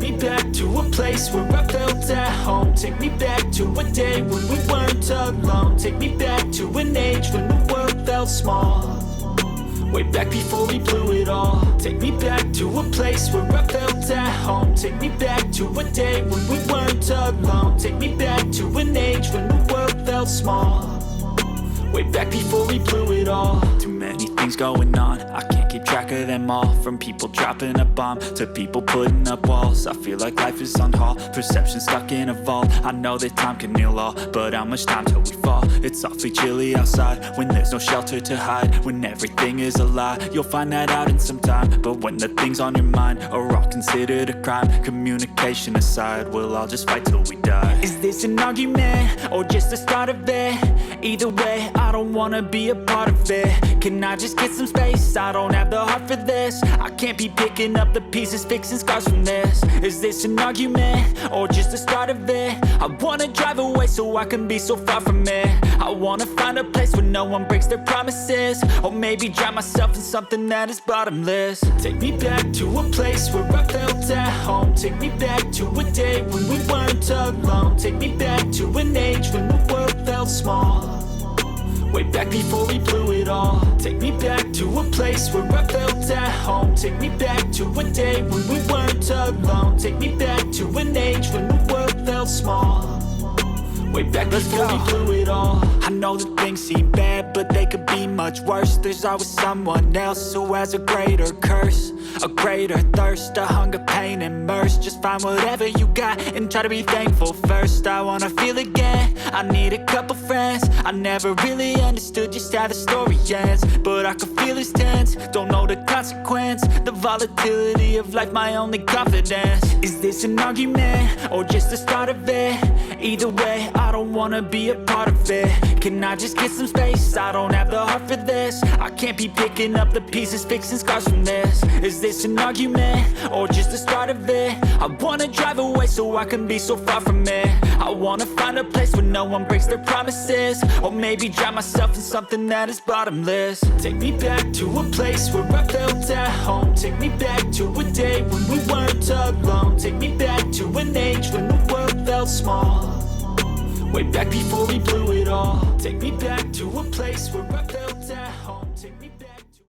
me back to a place where I felt at home. Take me back to a day when we weren't alone. Take me back to an age when the world felt small. Way back before we blew it all. Take me back to a place where I felt at home. Take me back to a day when we weren't alone. Take me back to an age when the world felt small. Way back before we blew it all. Too many things going on, I can't keep track of them all. From people dropping a bomb to people putting up walls. I feel like life is on hold, perception stuck in a vault. I know that time can heal all, but how much time till we fall? It's awfully chilly outside when there's no shelter to hide. When everything is a lie, you'll find that out in some time. But when the things on your mind are all considered a crime, communication aside, we'll all just fight till we die. Is this an argument or just the start of it? Either way, I don't wanna be a part of it. Can I just get some space? I don't have the heart for this. I can't be picking up the pieces, fixing scars from this. Is this an argument or just the start of it? I wanna drive away so I can be so far from it. I wanna find a place where no one breaks their promises. Or maybe drown myself in something that is bottomless. Take me back to a place where I felt at home. Take me back to a day when we weren't alone. Take me back to an age when the world felt small. Way back before we blew it all. Take me back to a place where I felt at home. Take me back to a day when we weren't alone. Take me back to an age when the world felt small. Way back before we blew it all. I know that things seem bad, but they could be much worse. There's always someone else who has a greater curse, a greater thirst, a hunger, pain, and mercy. Just find whatever you got and try to be thankful first. I wanna feel again, I need a couple friends. I never really understood just how the story ends, but I can feel it's tense, don't know the consequence. The volatility of life, my only confidence. Is this an argument or just the start of it? Either way, I don't wanna be a part of it. Can I just get some space? I don't have the heart for this. I can't be picking up the pieces, fixing scars from this. Is this an argument or just the start of it? I wanna drive away so I can be so far from it. I wanna find a place where no one breaks their promises. Or maybe drown myself in something that is bottomless. Take me back to a place where I felt at home. Take me back to a day when we weren't alone. Take me back to an age when the world felt small. Way back before we blew it all. Take me back to a place where I felt